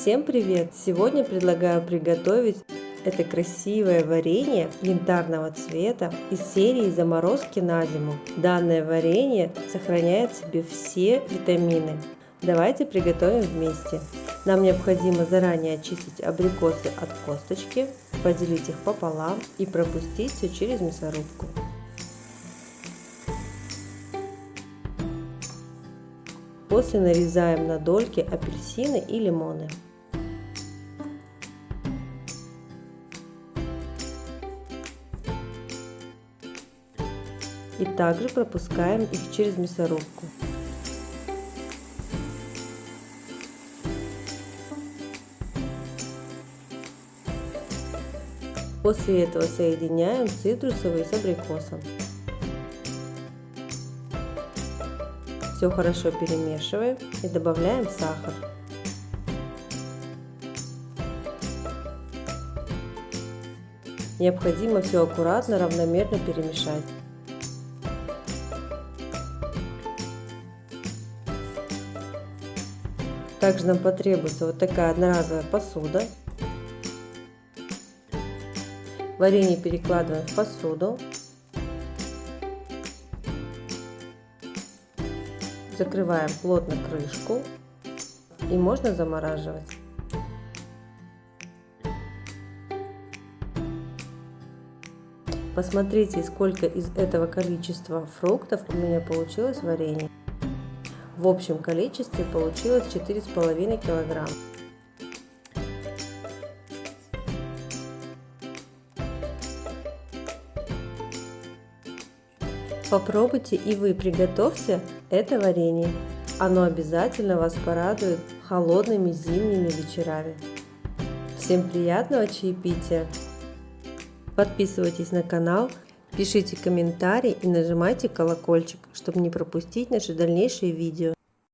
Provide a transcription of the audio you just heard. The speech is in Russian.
Всем привет! Сегодня предлагаю приготовить это красивое варенье янтарного цвета из серии заморозки на зиму. Данное варенье сохраняет в себе все витамины. Давайте приготовим вместе. Нам необходимо заранее очистить абрикосы от косточки, поделить их пополам и пропустить все через мясорубку. После нарезаем на дольки апельсины и лимоны. И также пропускаем их через мясорубку. После этого соединяем цитрусовые с абрикосом. Все хорошо перемешиваем и добавляем сахар. Необходимо все аккуратно, равномерно перемешать. Также нам потребуется вот такая одноразовая посуда. Варенье перекладываем в посуду. Закрываем плотно крышку и можно замораживать. Посмотрите, сколько из этого количества фруктов у меня получилось варенье. В общем количестве получилось 4,5 килограмма. Попробуйте и вы приготовьте это варенье. Оно обязательно вас порадует холодными зимними вечерами. Всем приятного чаепития! Подписывайтесь на канал, пишите комментарии и нажимайте колокольчик, чтобы не пропустить наши дальнейшие видео.